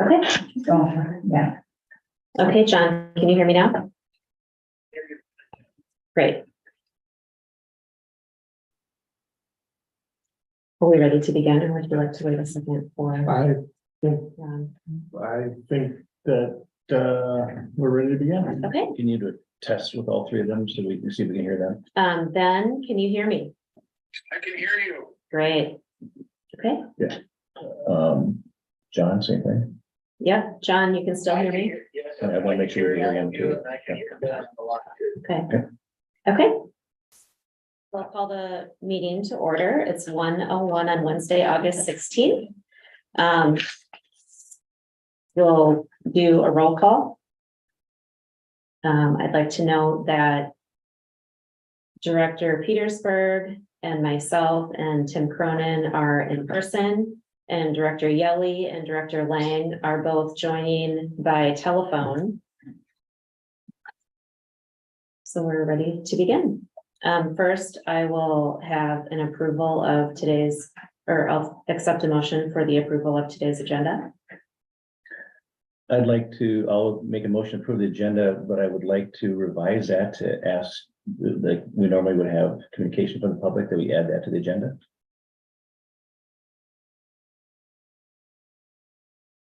Okay. Oh, yeah. Okay, John, can you hear me now? Great. Are we ready to begin, or would you like to wait a second for? I think um, that we're ready to begin. Okay, You need to test with all three of them so we can see if we can hear them. Ben, can you hear me? I can hear you. Great. Okay, John, same thing. yep, John, you can still hear me? Yes. I want to make sure you're hearing him too. I can hear that a lot too. Okay. Okay. We'll call the meeting to order. It's 1:01 on Wednesday, August 16th. We'll do a roll call. I'd like to know that Director Petersburg and myself and Tim Cronin are in person, and Director Yelly and Director Lang are both joining by telephone. So we're ready to begin. First, I will have an approval of today's, or I'll accept a motion for the approval of today's agenda. I'll make a motion to approve the agenda, but I would like to revise that to ask, like we normally would have communication from the public, that we add that to the agenda.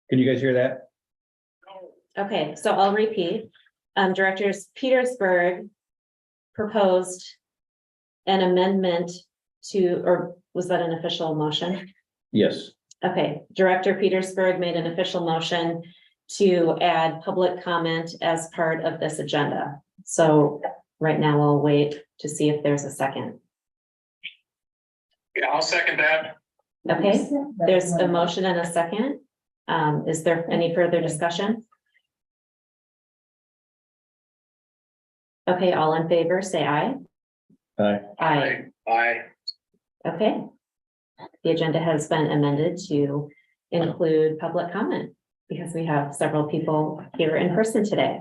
Can you guys hear that? Okay, so I'll repeat. Directors Petersburg proposed an amendment to, or was that an official motion? Yes. Okay, Director Petersburg made an official motion to add public comment as part of this agenda. So right now we'll wait to see if there's a second. Yeah, I'll second that. Okay, there's a motion and a second. Is there any further discussion? Okay, all in favor, say aye. Aye. Aye. Aye. Okay. The agenda has been amended to include public comment because we have several people here in person today.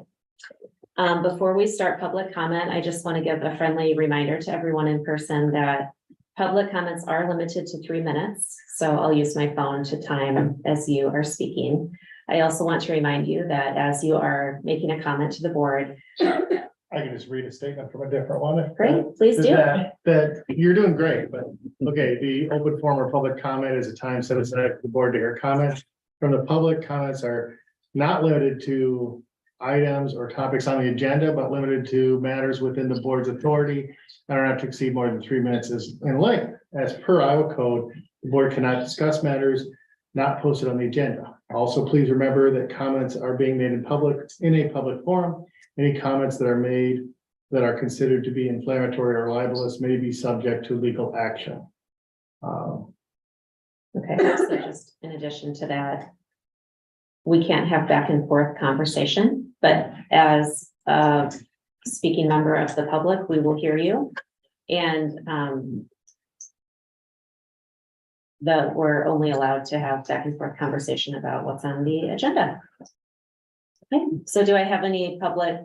Before we start public comment, I just want to give a friendly reminder to everyone in person that public comments are limited to 3 minutes. So I'll use my phone to time as you are speaking. I also want to remind you that as you are making a comment to the board. I can just read a statement from a different one. Great, please do. That you're doing great, but okay, the open forum or public comment is a time set aside for the board to hear comments from the public. Comments are not limited to items or topics on the agenda, but limited to matters within the board's authority. I don't have to exceed more than 3 minutes in length. As per Iowa code, the board cannot discuss matters not posted on the agenda. Also, please remember that comments are being made in a public forum. Any comments that are made that are considered to be inflammatory or libelous may be subject to legal action. Okay, so just in addition to that, we can't have back and forth conversation, but as a speaking member of the public, we will hear you. And that we're only allowed to have back and forth conversation about what's on the agenda. Okay, so do I have any public,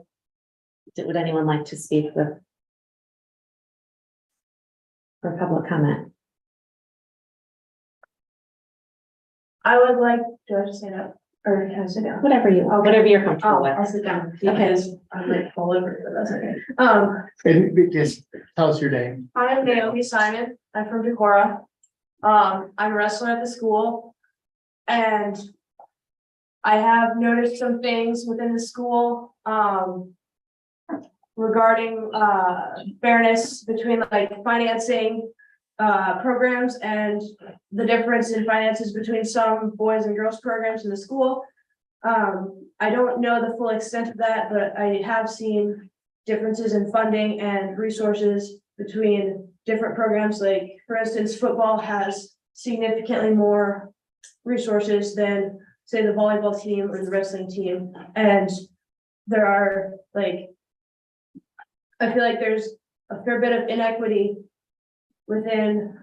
would anyone like to speak with for public comment? I would like to say that, or can I sit down? Whatever whatever you're comfortable with. I'll sit down because I'm like all over, but that's okay. And just tell us your name. I'm Naomi Simon. I'm from Decorah. I'm a wrestler at the school. And I have noticed some things within the school, regarding, fairness between like financing, programs and the difference in finances between some boys and girls programs in the school. I don't know the full extent of that, but I have seen differences in funding and resources between different programs. Like, for instance, football has significantly more resources than, say, the volleyball team or the wrestling team. And there are like, I feel like there's a fair bit of inequity within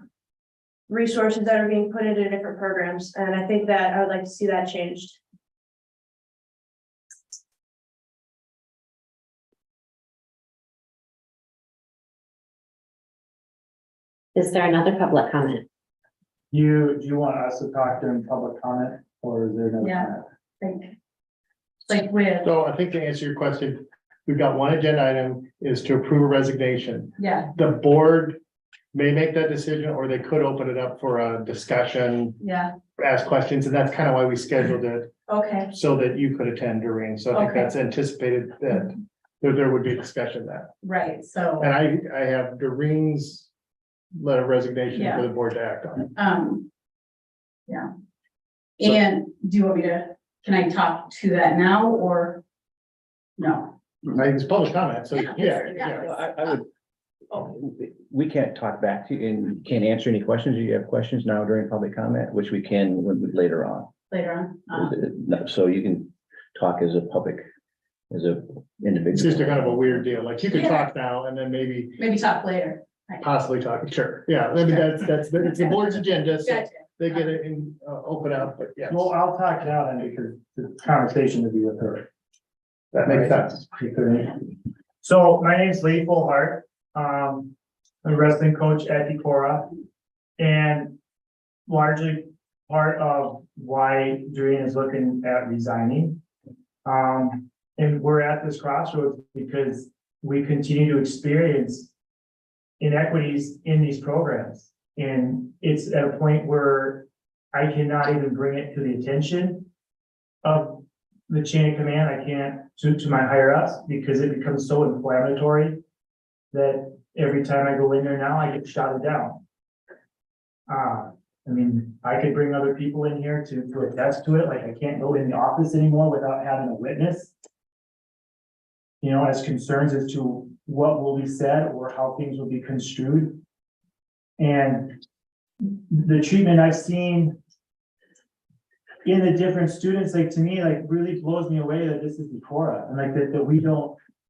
resources that are being put into different programs. And I think that I would like to see that changed. Is there another public comment? Do you want us to talk during public comment, or is there no? Yeah. time? Like with, So I think to answer your question, we've got one agenda item is to approve a resignation. yeah, The board may make that decision, or they could open it up for a discussion, yeah, ask questions, and that's kind of why we scheduled it okay, so that you could attend, Doreen. So I think Okay. that's anticipated that there would be discussion there. right, so, And I have Doreen's letter of resignation Yeah. for the board to act on. yeah. So- And do you want me to, can I talk to that now or? No, I think it's public comment, so yeah, Yeah. yeah. I would, we can't talk back to you and can't answer any questions. You have questions now during public comment, which we can later on. later on, Uh-huh. So you can talk as a public, as a individual. It's just a kind of a weird deal. Like you could Yeah. talk now and then maybe maybe talk later. possibly talk, sure. Yeah, I mean, it's the board's agenda, so Gotcha. they get it in, open up, but yeah. Well, I'll talk now then because the conversation will be with her. That makes sense. So my name's Lee Fullhart. I'm a wrestling coach at Decorah. And largely part of why Doreen is looking at resigning. And we're at this crossroads because we continue to experience inequities in these programs. And it's at a point where I cannot even bring it to the attention of the chain of command. I can't to my higher ups because it becomes so inflammatory that every time I go in there now, I get shouted down. I mean, I could bring other people in here to attest to it. Like I can't go in the office anymore without having a witness. You know, as concerns as to what will be said or how things will be construed. And the treatment I've seen in the different students, like to me, like really blows me away that this is Decorah and like that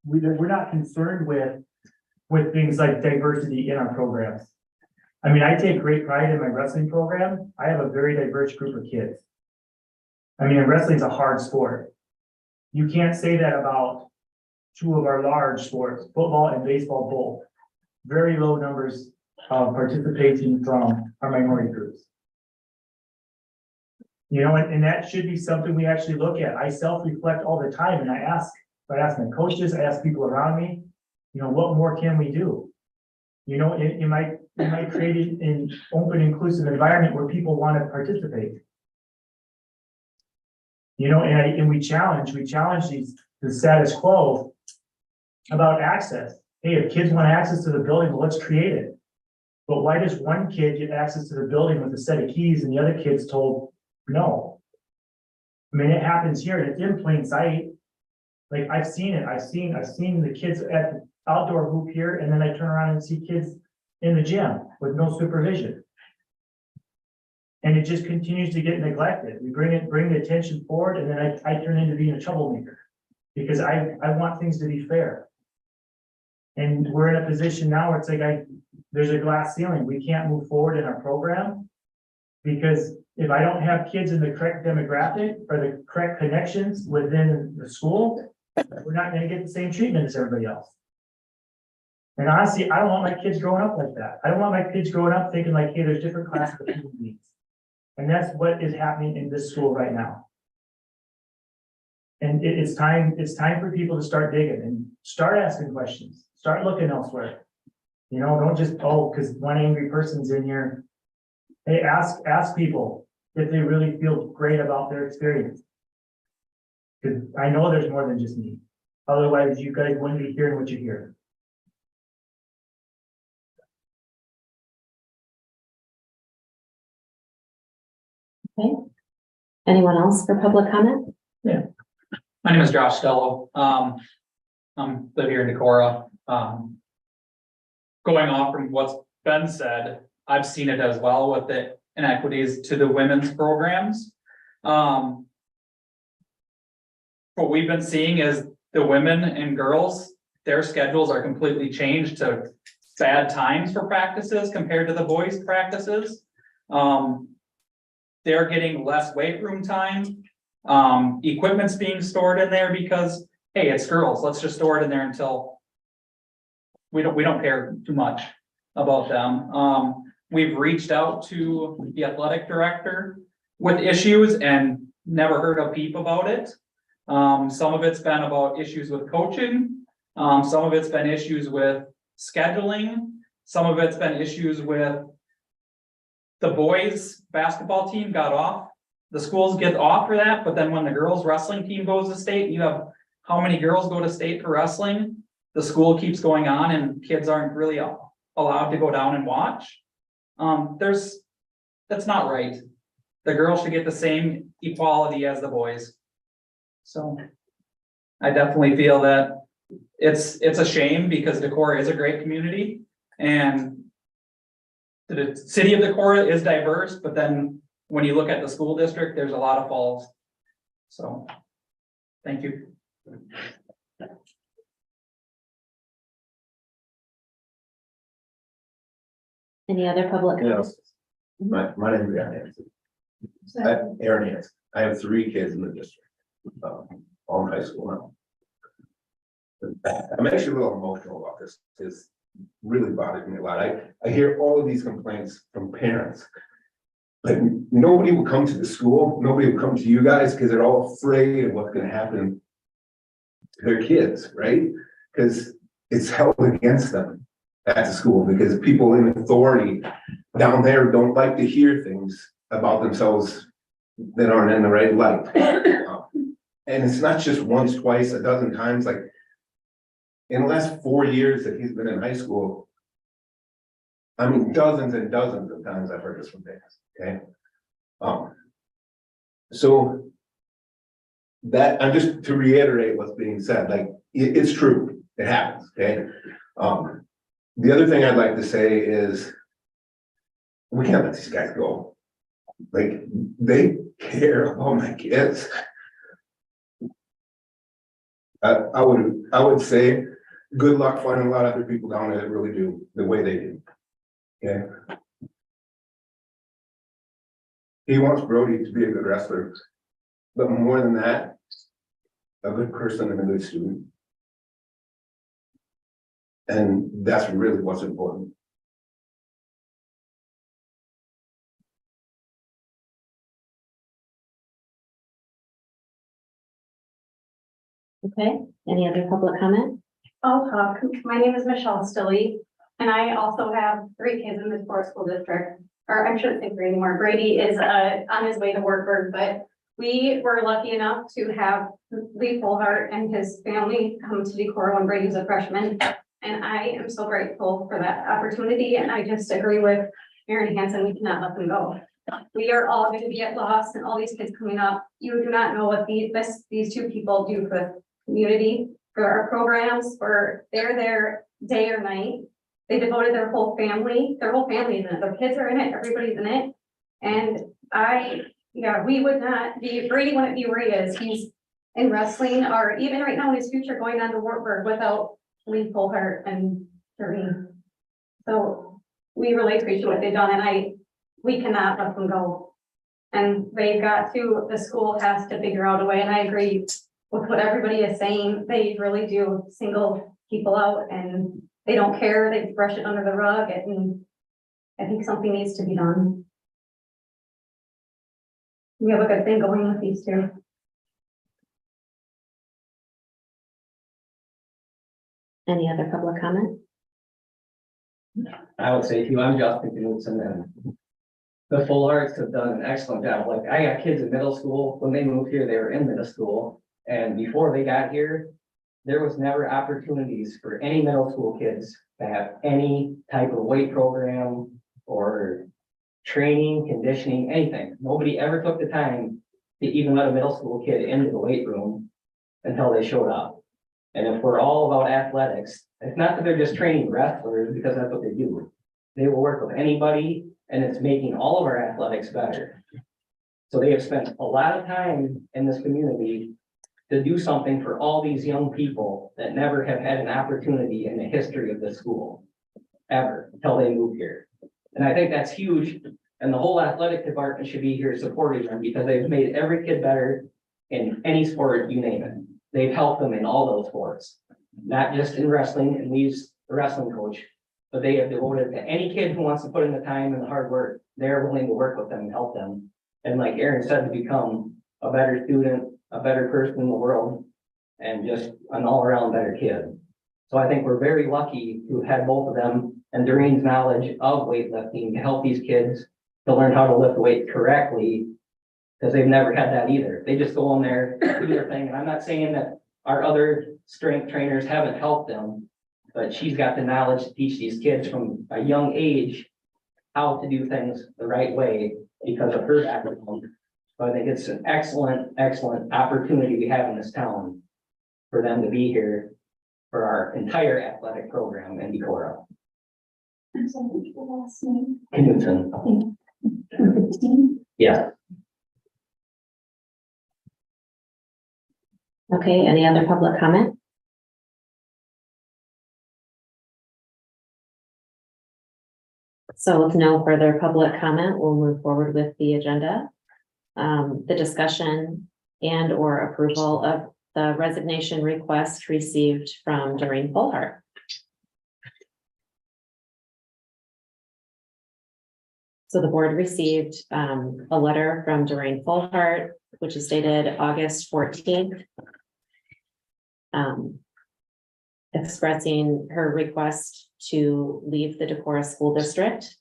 we're not concerned with things like diversity in our programs. I mean, I take great pride in my wrestling program. I have a very diverse group of kids. I mean, wrestling's a hard sport. You can't say that about two of our large sports, football and baseball both. Very low numbers of participation from our minority groups. You know, and that should be something we actually look at. I self-reflect all the time and I ask my coaches, I ask people around me, you know, what more can we do? You know, it might create an open, inclusive environment where people want to participate. You know, and we challenge the status quo about access. Hey, if kids want access to the building, well, let's create it. But why does one kid get access to the building with a set of keys and the other kid's told no? I mean, it happens here and it's in plain sight. Like I've seen it. I've seen the kids at the outdoor hoop here, and then I turn around and see kids in the gym with no supervision. And it just continues to get neglected. We bring the attention forward, and then I turn into being a troublemaker because I want things to be fair. And we're in a position now where it's like there's a glass ceiling. We can't move forward in our program because if I don't have kids in the correct demographic or the correct connections within the school, we're not going to get the same treatment as everybody else. And honestly, I don't want my kids growing up like that. I don't want my kids growing up thinking like, hey, there's different classes of human beings. And that's what is happening in this school right now. And it's time for people to start digging and start asking questions, start looking elsewhere. You know, don't just, because one angry person's in here. Hey, ask people if they really feel great about their experience. Because I know there's more than just me. Otherwise, you guys wouldn't be hearing what you hear. Okay. Anyone else for public comment? My name is Josh Stello. Live here in Decorah. Going off from what's been said, I've seen it as well with the inequities to the women's programs. What we've been seeing is the women and girls, their schedules are completely changed to bad times for practices compared to the boys' practices. They're getting less weight room time. Equipment's being stored in there because, hey, it's girls, let's just store it in there until we don't care too much about them. We've reached out to the athletic director with issues and never heard a peep about it. Some of it's been about issues with coaching. Some of it's been issues with scheduling. Some of it's been issues with the boys basketball team got off. The schools get off for that, but then when the girls wrestling team goes to state, you have how many girls go to state for wrestling? The school keeps going on and kids aren't really allowed to go down and watch. That's not right. The girls should get the same equality as the boys. So I definitely feel that it's a shame because Decorah is a great community and the city of Decorah is diverse, but then when you look at the school district, there's a lot of faults. So, thank you. Any other public comments? My name is Aaron Hanson. I have 3 kids in the district, all in high school now. I'm actually a little emotional about this. It's really bothers me a lot. I hear all of these complaints from parents. But nobody will come to the school, nobody will come to you guys because they're all afraid of what's gonna happen to their kids, right? Because it's held against them at the school because people in authority down there don't like to hear things about themselves that aren't in the right light. And it's not just once, twice, a dozen times, like in the last 4 years that he's been in high school, I mean, dozens and dozens of times I've heard this from parents, okay? So that, I'm just to reiterate what's being said, like, it's true, it happens, okay? The other thing I'd like to say is we can't let these guys go. Like, they care about my kids. I would say good luck finding a lot of other people down there that really do the way they do. Okay. He wants Brody to be a good wrestler, but more than that, a good person and a good student. And that's really what's important. Okay, any other public comment? I'll talk. My name is Michelle Stilley, and I also have 3 kids in the Decorah School District. Or I shouldn't say 3 anymore. Brady is on his way to Wartburg, but we were lucky enough to have Lee Fullhart and his family come to Decorah when Brady was a freshman. And I am so grateful for that opportunity. And I just agree with Aaron Hansen, we cannot let them go. We are all going to be at loss and all these kids coming up. You do not know what these 2 people do for the community, for our programs, they're there day or night. They devoted their whole family is in it. Their kids are in it, everybody's in it. And we would not be, Brady wouldn't be where he is. He's in wrestling or even right now in his future going on to Wartburg without Lee Fullhart and Doreen. So we really appreciate what they've done and we cannot let them go. And the school has to figure out a way, and I agree with what everybody is saying. They really do single people out and they don't care, they brush it under the rug, and I think something needs to be done. We have a good thing going with these 2. Any other public comment? I would say to you, I'm Justin Knudsen, and the Full Arts have done an excellent job. Like, I got kids in middle school. When they moved here, they were in middle school. And before they got here, there was never opportunities for any middle school kids to have any type of weight program or training, conditioning, anything. Nobody ever took the time to even let a middle school kid into the weight room until they showed up. And if we're all about athletics, it's not that they're just training wrestlers because that's what they do. They will work with anybody, and it's making all of our athletics better. So they have spent a lot of time in this community to do something for all these young people that never have had an opportunity in the history of the school, ever, until they moved here. And I think that's huge, and the whole athletic department should be here supporting them because they've made every kid better in any sport, you name it. They've helped them in all those sports, not just in wrestling, and Lee's the wrestling coach, but they have devoted to any kid who wants to put in the time and the hard work, they're willing to work with them and help them. And like Aaron said, to become a better student, a better person in the world, and just an all-around better kid. So I think we're very lucky to have had both of them and Doreen's knowledge of weightlifting to help these kids to learn how to lift weights correctly, because they've never had that either. They just go in there, do their thing, and I'm not saying that our other strength trainers haven't helped them, but she's got the knowledge to teach these kids from a young age how to do things the right way because of her background. So I think it's an excellent, excellent opportunity we have in this town for them to be here for our entire athletic program in Decorah. I'm sorry, what's the last name? Knudsen. Yeah. Okay, any other public comment? So with no further public comment, we'll move forward with the agenda. The discussion and or approval of the resignation request received from Doreen Fullhart. So the board received a letter from Doreen Fullhart, which is dated August 14th. Expressing her request to leave the Decorah School District.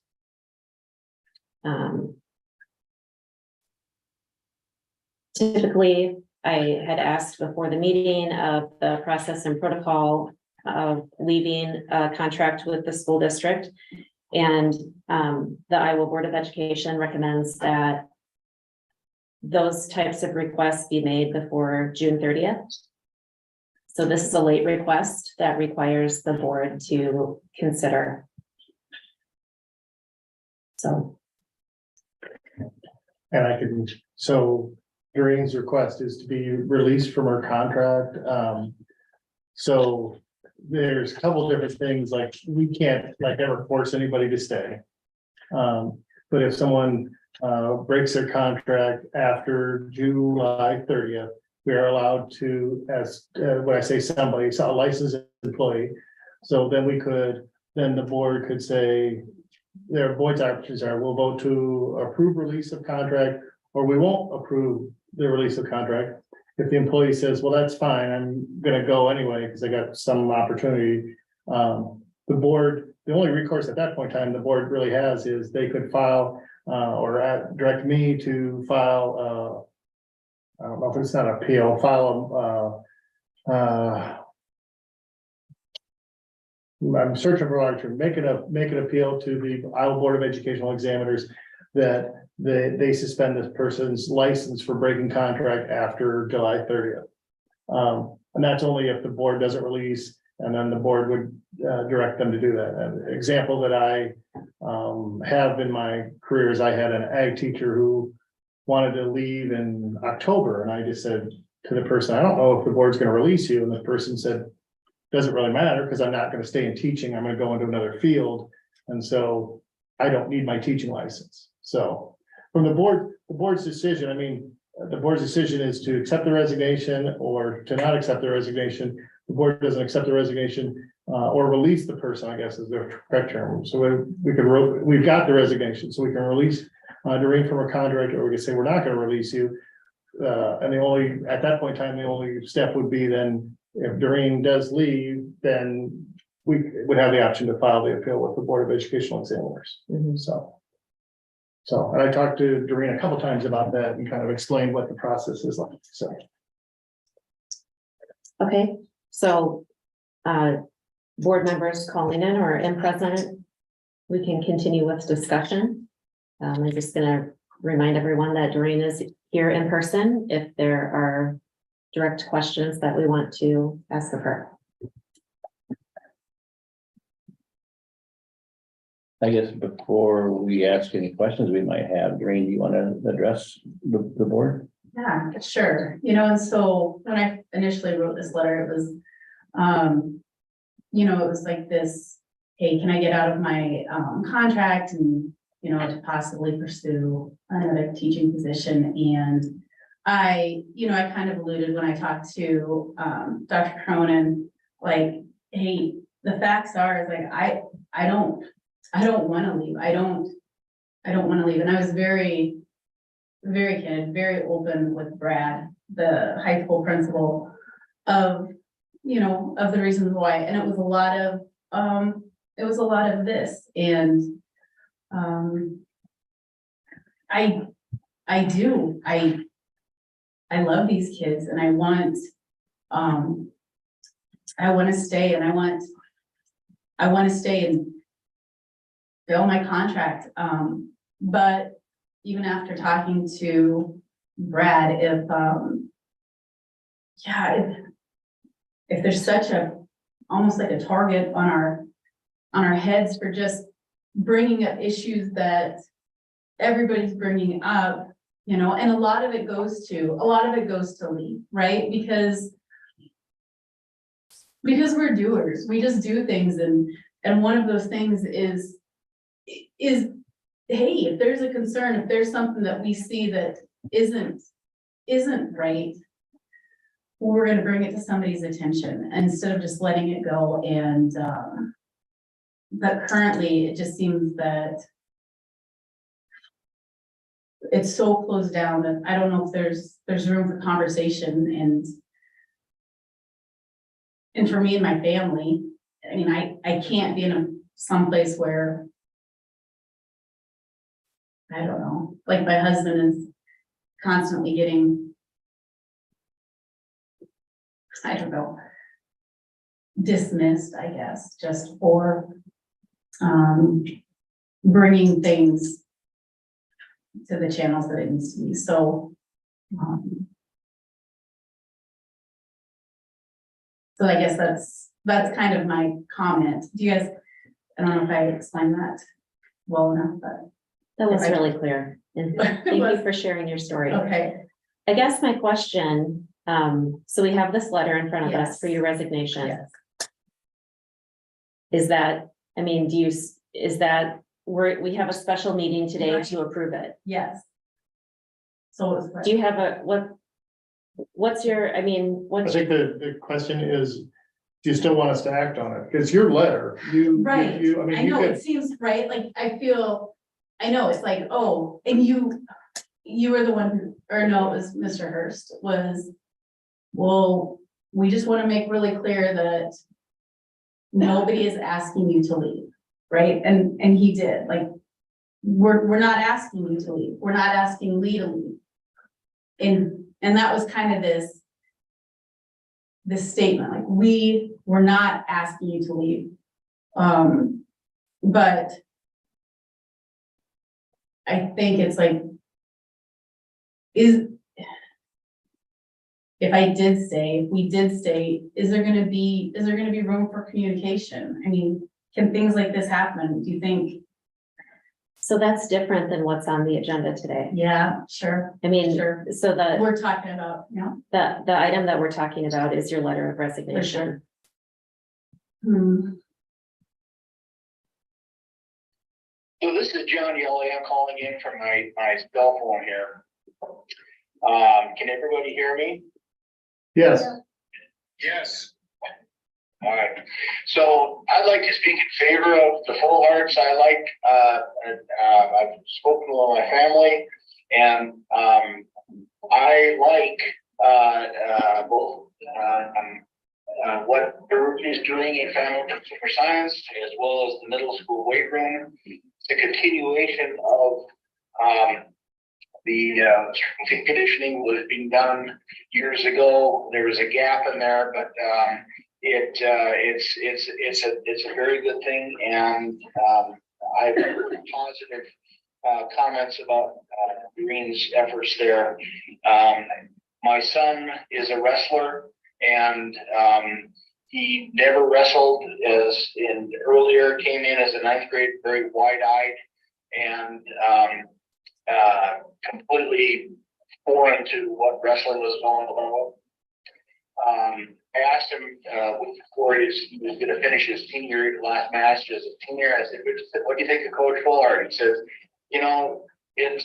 Typically, I had asked before the meeting of the process and protocol of leaving a contract with the school district. And the Iowa Board of Education recommends that those types of requests be made before June 30th. So this is a late request that requires the board to consider. So. And I can, so Doreen's request is to be released from her contract. So there's a couple different things, like we can't like ever force anybody to stay. But if someone breaks their contract after July 30th, we are allowed to, as when I say somebody, it's a licensed employee. So then then the board could say, their board's options are, we'll vote to approve release of contract, or we won't approve the release of contract. If the employee says, well, that's fine, I'm gonna go anyway, because I got some opportunity. The board, the only recourse at that point in time the board really has is they could file direct me to file I don't know if it's not an appeal, file I'm searching for a large term, make an appeal to the Iowa Board of Educational Examiners that they suspend this person's license for breaking contract after July 30th. And that's only if the board doesn't release, and then the board would direct them to do that. An example that I have in my career is I had an ag teacher who wanted to leave in October, and I just said to the person, I don't know if the board's going to release you, and the person said, doesn't really matter because I'm not going to stay in teaching, I'm going to go into another field, and so I don't need my teaching license. So from the board's decision, I mean, the board's decision is to accept the resignation or to not accept the resignation. The board doesn't accept the resignation or release the person, I guess is the correct term. So we've got the resignation, so we can release Doreen from her contract, or we can say we're not going to release you. And at that point in time, the only step would be then if Doreen does leave, then we would have the option to file the appeal with the Board of Educational Examiners. Mhm. So, and I talked to Doreen a couple times about that and kind of explained what the process is like, so. Okay, so board members calling in or in present, we can continue with discussion. I'm just gonna remind everyone that Doreen is here in person if there are direct questions that we want to ask of her. I guess before we ask any questions we might have, Doreen, do you want to address the board? Yeah, sure. And so when I initially wrote this letter, it was, it was like this, hey, can I get out of my contract and, to possibly pursue another teaching position? And I kind of alluded when I talked to Dr. Cronin, like, hey, the facts are, is like, I don't want to leave. I don't want to leave. And I was very very candid, very open with Brad, the high school principal, of, you know, of the reasons why, and it was a lot of this, and I do, I love these kids, and I want to stay, and I want to stay and fill my contract, but even after talking to Brad, if there's such a, almost like a target on our heads for just bringing up issues that everybody's bringing up, you know, and a lot of it goes to Lee, right? Because we're doers, we just do things, and one of those things is, hey, if there's a concern, if there's something that we see that isn't right, we're gonna bring it to somebody's attention instead of just letting it go. And but currently, it just seems that it's so closed down that I don't know if there's room for conversation. And for me and my family, I mean, I can't be in some place where, I don't know, like my husband is constantly getting, I don't know, dismissed, I guess, just for bringing things to the channels that it needs to be. So, so I guess that's kind of my comment. Do you guys, I don't know if I explained that well enough, but. That was really clear. And thank you for sharing your story. Okay. I guess my question, so we have this letter in front of us Yes. for your resignation. Yes. Is that, I mean, is that, we have a special meeting today to approve it? Yes. So it was. Do you have what's your, I mean, I what's, think the question is, do you still want us to act on it? It's your letter, Right, I mean, I you know, could, it seems right, like, I know, it's like, oh, and you were the one who, or no, it was Mr. Hurst, was, well, we just want to make really clear that nobody is asking you to leave, right? And he did, like, we're not asking you to leave, we're not asking Lee to leave. And that was kind of this statement, like, we're not asking you to leave. But I think it's like, if we did stay, is there gonna be room for communication? I mean, can things like this happen? Do you think? so that's different than what's on the agenda today. Yeah, sure. I mean, Sure. so We're talking about, the item that we're talking about is your letter of resignation. So this is John Yelly. I'm calling in from my cell phone here. Can everybody hear me? yes, Yes. All right. So I'd like to speak in favor of the full hearts. I've spoken with my family, and I like both what Baruch is doing in family consumer science, as well as the middle school weight room. It's a continuation of the strength and conditioning was being done years ago. There was a gap in there, but it's a very good thing, and I've heard positive comments about Green's efforts there. My son is a wrestler, and he never wrestled earlier, came in as a ninth grade, very wide-eyed and completely foreign to what wrestling was all about. I asked him before he was going to finish his senior last match as a senior. I said, "What do you think of Coach Fullard?" He says, "You know, it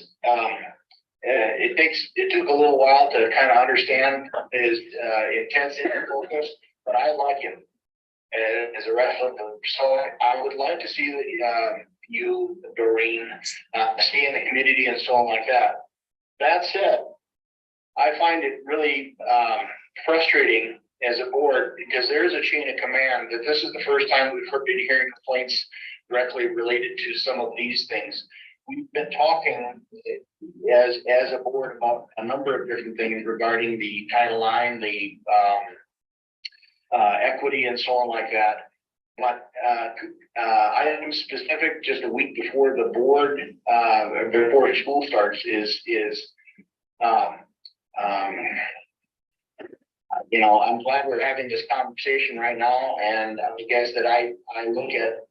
took a little while to kind of understand his intensity and focus, but I like him as a wrestler. So I would like to see that you, Doreen, stay in the community and so on like that." That said, I find it really frustrating as a board because there is a chain of command that this is the first time we've been hearing complaints directly related to some of these things. We've been talking as a board about a number of different things regarding the Title IX, the equity and so on like that. But item specific, just a week before the board, before school starts is you know, I'm glad we're having this conversation right now, and I guess that I look at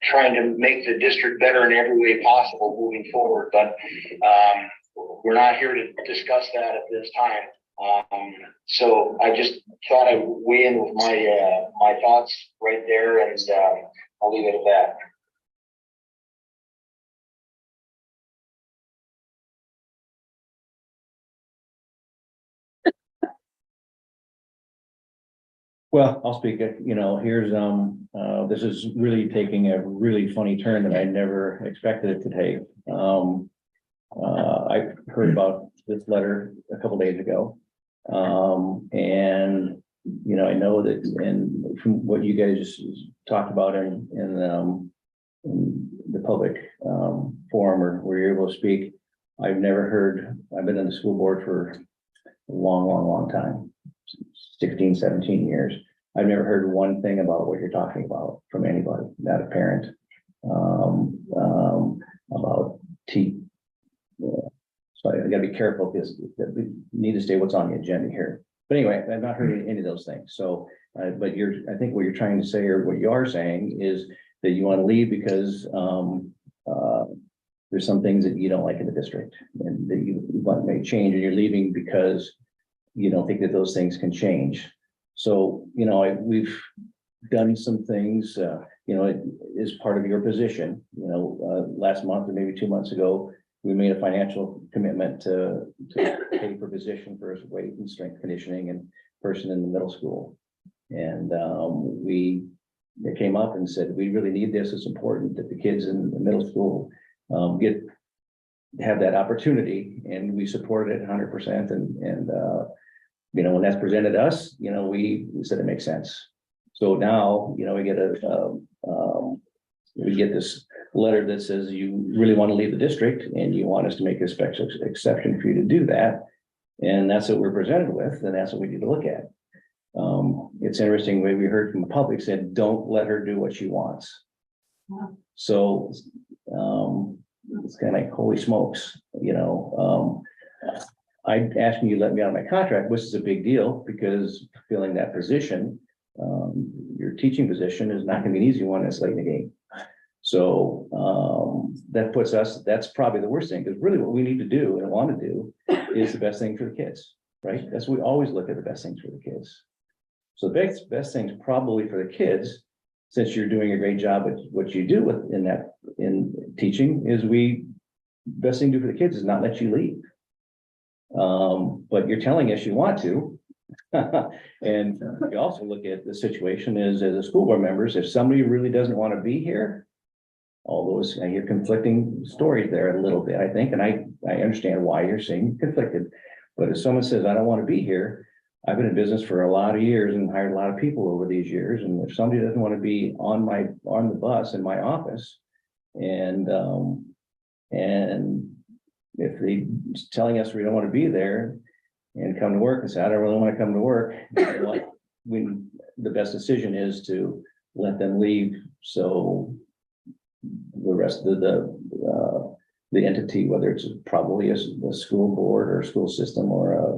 trying to make the district better in every way possible moving forward, but we're not here to discuss that at this time. So I just thought I'd weigh in with my thoughts right there, and I'll leave it at that. Well, I'll speak, you know, here's, this is really taking a really funny turn that I never expected it to take. I heard about this letter a couple days ago. And, you know, I know that, and from what you guys just talked about in the public forum or where you're able to speak, I've never heard, I've been in the school board for a long time. 16, 17 years. I've never heard one thing about what you're talking about from anybody, not a parent, about so I gotta be careful because we need to stay what's on the agenda here. But anyway, I've not heard any of those things. So, but I think what you're trying to say, or what you are saying, is that you want to leave because there's some things that you don't like in the district and that you want to make change, and you're leaving because you don't think that those things can change. So, you know, we've done some things, you know, it is part of your position. You know, last month or maybe 2 months ago, we made a financial commitment to pay for position for his weight and strength conditioning and person in the middle school. And they came up and said, we really need this. It's important that the kids in the middle school have that opportunity, and we supported it 100%. And you know, when that's presented to us, you know, we said it makes sense. So now, you know, we get this letter that says you really want to leave the district and you want us to make a special exception for you to do that. And that's what we're presented with, and that's what we need to look at. It's interesting, when we heard from the public said, don't let her do what she wants. Yeah. So it's kind of like, holy smokes, you know. I asking you to let me out of my contract, which is a big deal because filling that position, your teaching position, is not going to be an easy one. It's late in the game. So that puts us, that's probably the worst thing, because really what we need to do and want to do is the best thing for the kids, right? That's what we always look at, the best things for the kids. So the best things probably for the kids, since you're doing a great job at what you do in teaching, is best thing to do for the kids is not let you leave. But you're telling us you want to. And you also look at the situation is, as a school board members, if somebody really doesn't want to be here, all those, I hear conflicting stories there a little bit, I think, and I understand why you're saying conflicted. But if someone says, I don't want to be here, I've been in business for a lot of years and hired a lot of people over these years. And if somebody doesn't want to be on the bus in my office, and if they telling us we don't want to be there and come to work and say, I don't really want to come to work, the best decision is to let them leave. So the rest of the entity, whether it's probably a school board or a school system or a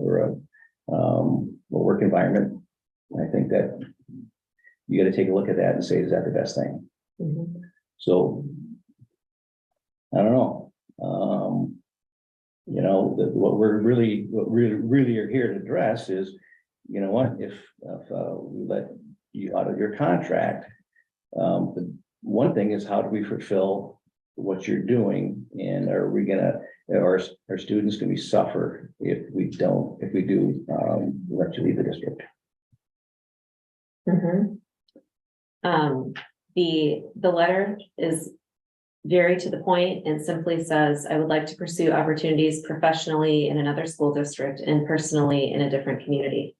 work environment, I think that you got to take a look at that and say, is that the best thing? Mm-hmm. So I don't know. You know, what we really are here to address is, you know what, if we let you out of your contract, the one thing is, how do we fulfill what you're doing? And are our students going to suffer if we do let you leave the district? Mm-hmm. The letter is very to the point and simply says, I would like to pursue opportunities professionally in another school district and personally in a different community.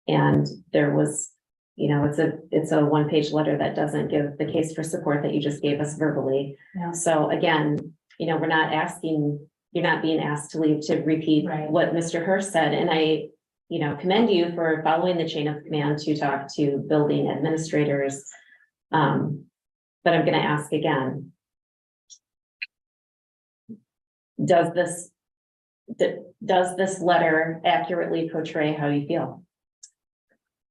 And there was, you know, it's a one-page letter that doesn't give the case for support that you just gave us verbally. Yeah. So again, you know, you're not being asked to leave to repeat Right. what Mr. Hurst said. And I, you know, commend you for following the chain of command to talk to building administrators. But I'm gonna ask again. Does this letter accurately portray how you feel?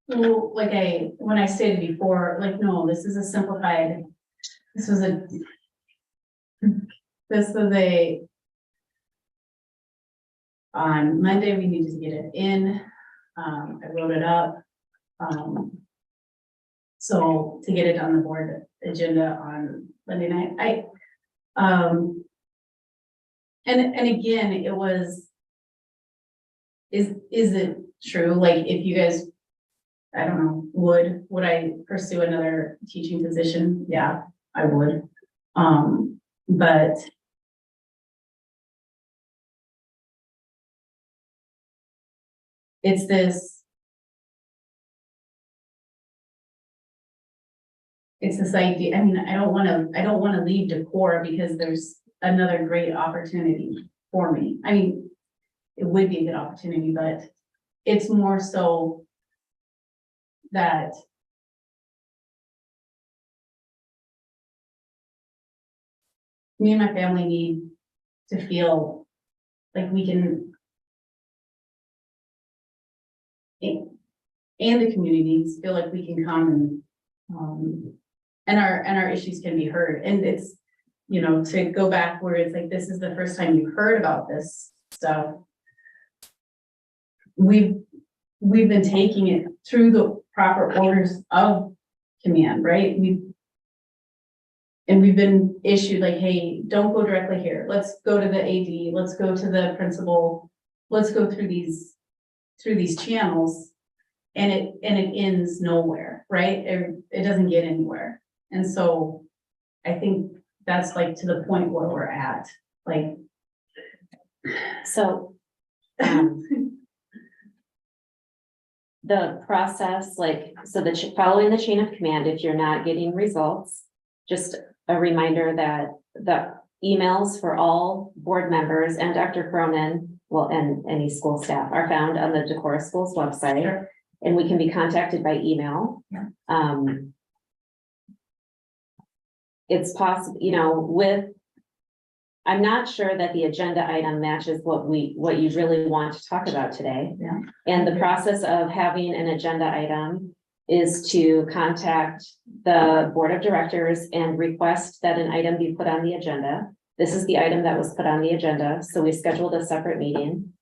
Well, when I stated before, like, no, this was on Monday, we needed to get it in. I wrote it up. So to get it on the board agenda on Monday night, and again, it was, is it true? Like, if you guys, I don't know, would I pursue another teaching position? Yeah, I would. But it's this idea. I mean, I don't want to leave Decorah because there's another great opportunity for me. I mean, it would be a good opportunity, but it's more so that me and my family need to feel like we can, and the community needs to feel like we can come and our issues can be heard. And it's, you know, to go back where it's like, this is the first time you've heard about this stuff. We've been taking it through the proper orders of command, right? We've been issued like, hey, don't go directly here. Let's go to the AD. Let's go to the principal. Let's go through these channels, and it ends nowhere, right? It doesn't get anywhere. And so I think that's like to the point where we're at, like. So, the process, like, so following the chain of command, if you're not getting results, just a reminder that the emails for all board members and Dr. Cronin, well, and any school staff are found on the Decorah Schools website. Sure. And we can be contacted by email. Yeah. It's possible, you know, I'm not sure that the agenda item matches what you really want to talk about today. Yeah. And the process of having an agenda item is to contact the board of directors and request that an item be put on the agenda. This is the item that was put on the agenda, so we scheduled a separate meeting.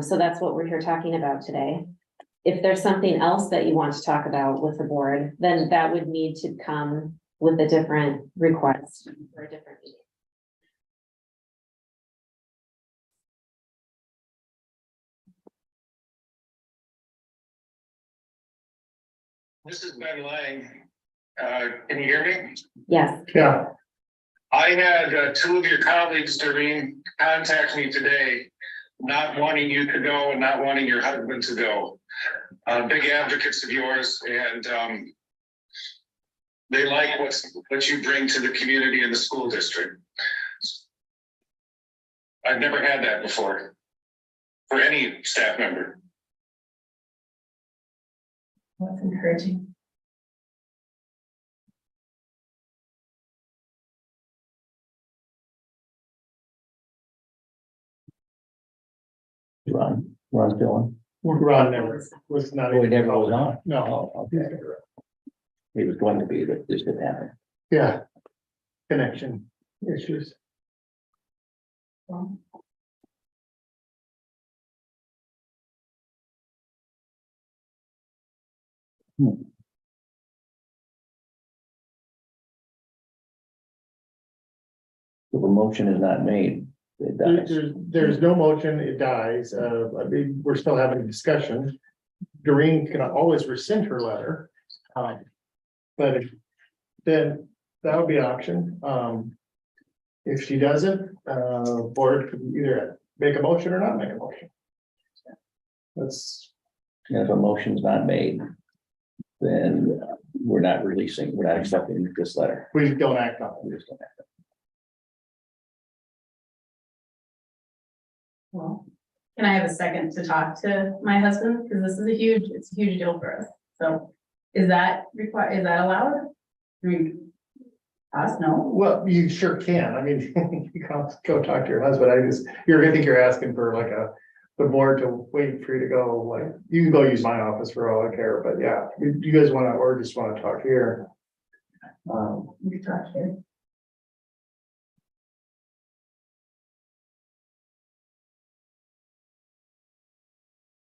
So that's what we're here talking about today. If there's something else that you want to talk about with the board, then that would need to come with a different request for a different meeting. This is Ben Lang. Can you hear me? Yes. Yeah, I had two of your colleagues, Doreen, contact me today, not wanting you to go and not wanting your husband to go. Big advocates of yours, and they like what you bring to the community and the school district. I've never had that before for any staff member. That's encouraging. Ron's still on? Ron never was not. Oh, he never was on? No. Oh, okay. He was going to be, but this didn't happen. Yeah. Connection issues. If a motion is not made, it dies. There's no motion, it dies. I mean, we're still having a discussion. Doreen can always rescind her letter. But then that would be an option. If she doesn't, board can either make a motion or not make a motion. That's, And if a motion's not made, then we're not accepting this letter. we don't act on We just don't act. Well, can I have a second to talk to my husband? Because this is it's a huge deal for us. So is that allowed? I mean, us, no? Well, you sure can. I mean, you can go talk to your husband. I think you're asking for like the board to wait for you to go, like, you can go use my office for all I care, but yeah, you guys wanna, or just wanna talk here. We could talk here.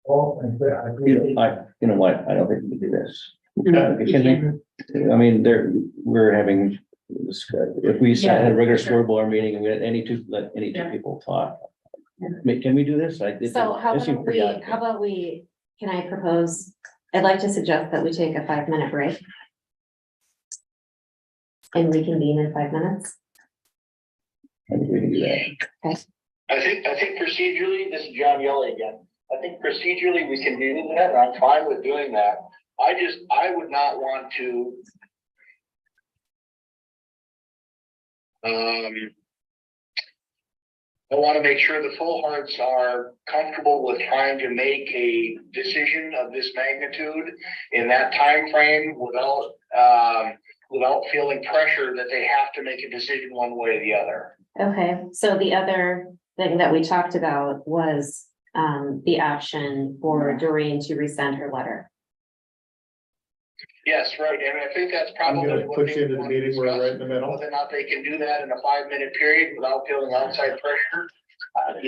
Oh, I agree. You know what, I don't think we can do this. Yeah, Can we? I mean, we're having, if we set a regular school board meeting and we let any two Yeah. people talk. Can we do this? So how about we, can I propose, I'd like to suggest that we take a 5-minute break. And reconvene in 5 minutes. I think we can do that. I think procedurally, this is John Yelly again. I think procedurally we can do that, and I'm fine with doing that. I would not want to. I want to make sure the full hearts are comfortable with trying to make a decision of this magnitude in that time frame without feeling pressure that they have to make a decision one way or the other. Okay, so the other thing that we talked about was the option for Doreen to resend her letter. Yes, right, and I think that's I'm probably gonna what put you they into the want to meeting, we're right discuss, in the middle. whether or not they can do that in a 5-minute period without feeling outside pressure. That's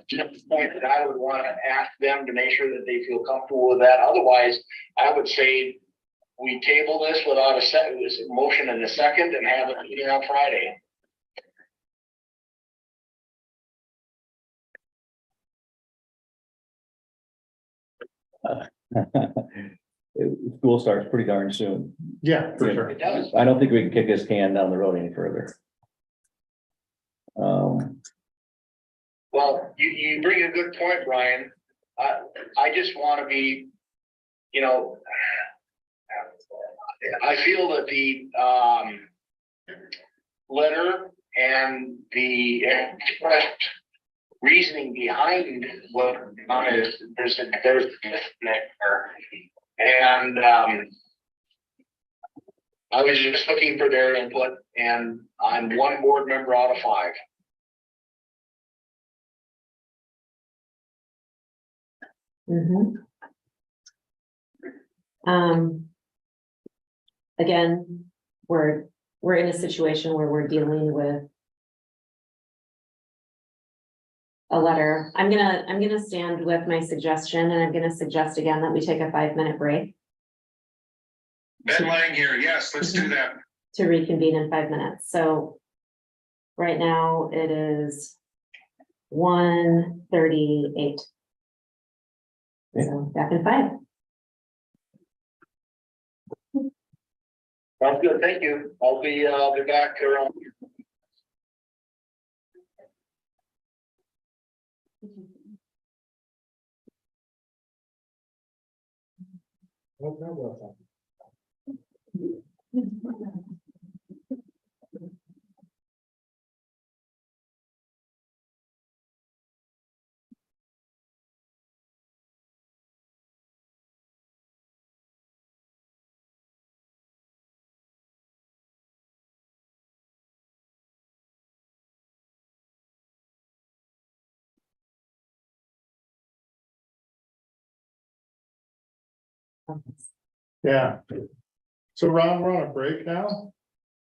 the point that I would want to ask them to make sure that they feel comfortable with that. Otherwise, I would say we table this without a motion in a second and have a meeting on Friday. School starts pretty darn soon. Yeah, for sure. It does. I don't think we can kick this can down the road any further. Well, you bring a good point, Brian. I just want to be, I feel that the letter and the expressed reasoning behind what is there's a disconnect there. And I was just looking for their input, and I'm one board member out of 5. Again, we're in a situation where we're dealing with a letter. I'm gonna stand with my suggestion, and I'm gonna suggest again that we take a 5-minute break Deadline here, yes, let's do that. to reconvene in 5 minutes. So right now it is 1:38. So back in 5. Sounds good, thank you. I'll be back around. Yeah. So Ron, we're on a break now.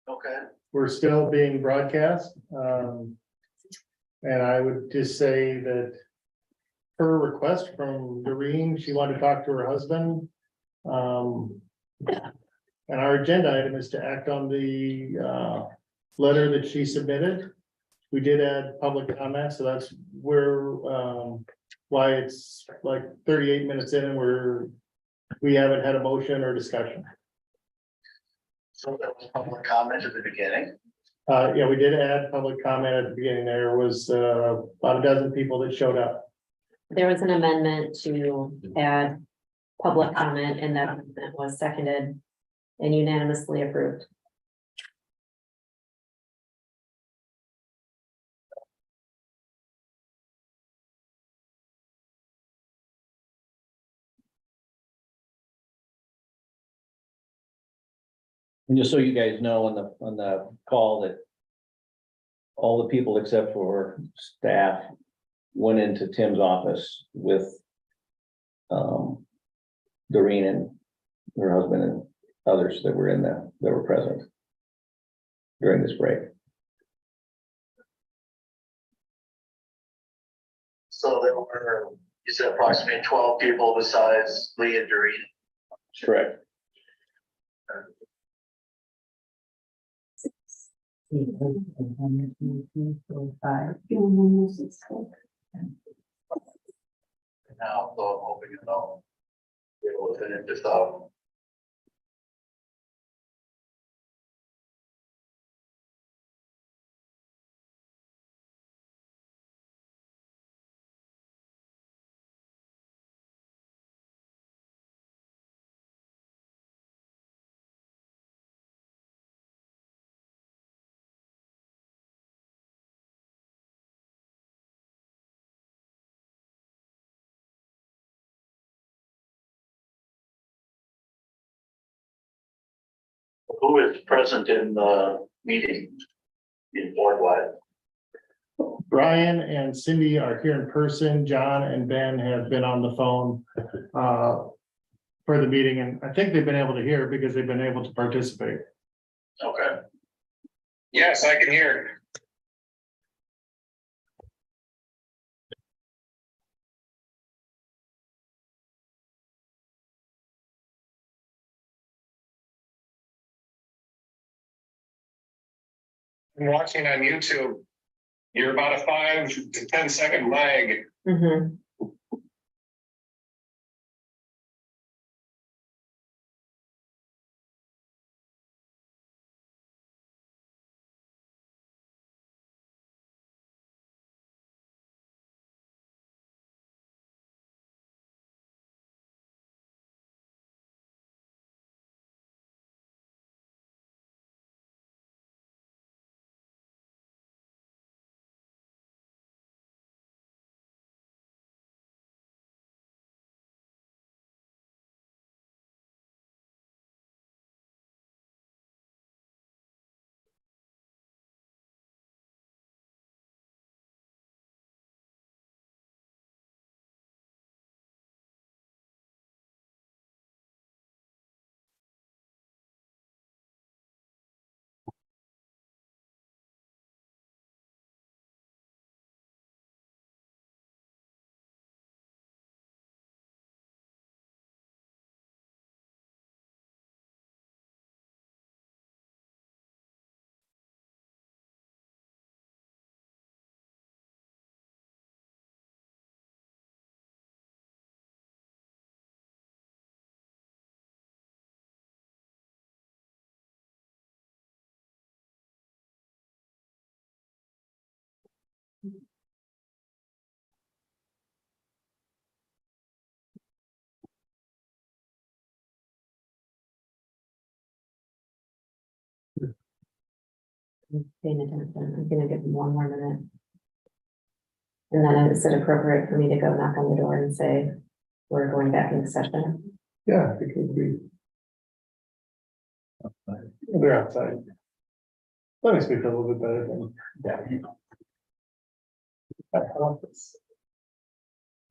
Okay. We're still being broadcast. And I would just say that her request from Doreen, she wanted to talk to her husband. And our agenda item is to act on the letter that she submitted. We did add public comment, so that's where why it's like 38 minutes in and we haven't had a motion or discussion. So that was public comment at the beginning. Yeah, we did add public comment at the beginning. There was, about a dozen people that showed up. There was an amendment to add public comment, and that amendment was seconded and unanimously approved. And just so you guys know, on the call that all the people except for staff went into Tim's office with Doreen and her husband and others that were that were present during this break. So there were, you said approximately 12 people besides Lee and Doreen. Correct. Now, so I'm hoping you know, be able to finish this up. Who is present in the meeting? In board wide? Brian and Cindy are here in person. John and Ben have been on the phone for the meeting, and I think they've been able to hear because they've been able to participate. Okay. Yes, I can hear. I'm watching on YouTube. You're about a 5 to 10 second lag. Mhm. Paying attention. I'm gonna give them one more minute. And then is it appropriate for me to go knock on the door and say, we're going back into session? Yeah, it could be. They're outside. Let me speak a little bit better than.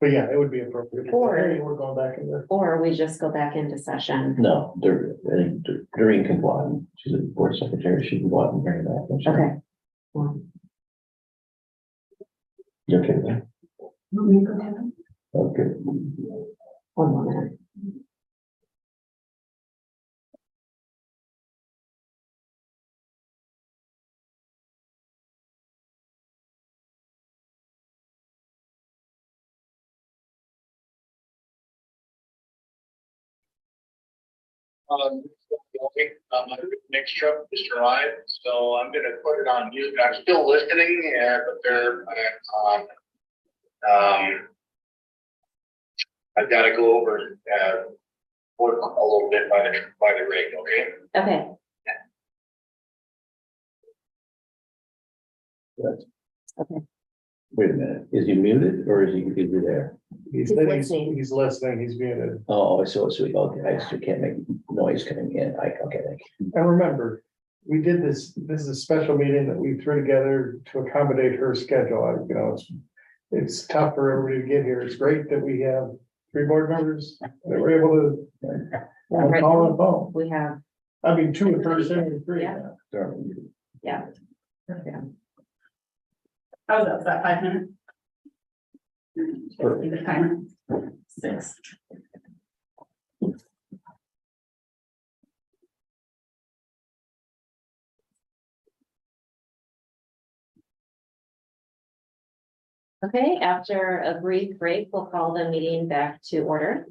But yeah, it would be appropriate. Or- Hey, we're going back in there. Or we just go back into session? No, I think Doreen can go on. She's a board secretary. She can go out and bring it back. Okay. Well, You okay with that? Okay. one more minute. Next truck just arrived, so I'm gonna put it on mute. I'm still listening, but they're, I've got to go over, work a little bit by the rig, okay? Okay, Wait a minute, is he muted or is he there? He's listening. he's listening, he's muted. Oh, so, okay, I still can't make noise coming in. Okay, thank you. And remember, we did this is a special meeting that we threw together to accommodate her schedule. You know, it's tough for everybody to get here. It's great that we have 3 board members that were able to call on phone. we have, I mean, 2 in person and 3. Yeah. Sorry. yeah. How's that, is that 5 minutes? Perfect. The timer. 6. Okay, after a brief break, we'll call the meeting back to order.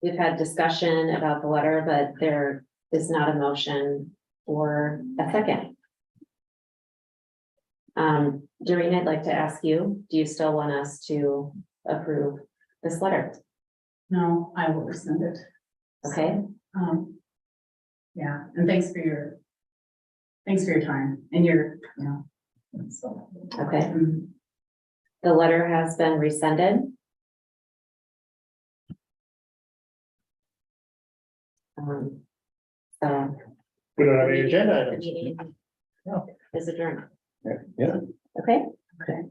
We've had discussion about the letter, but there is not a motion for a second. Doreen, I'd like to ask you, do you still want us to approve this letter? No, I will rescind it. Okay, Yeah, and thanks for your time and your, you know. So. okay. The letter has been rescinded. So. We don't have any agenda The items. meeting is adjourned. Yeah. Okay, Okay.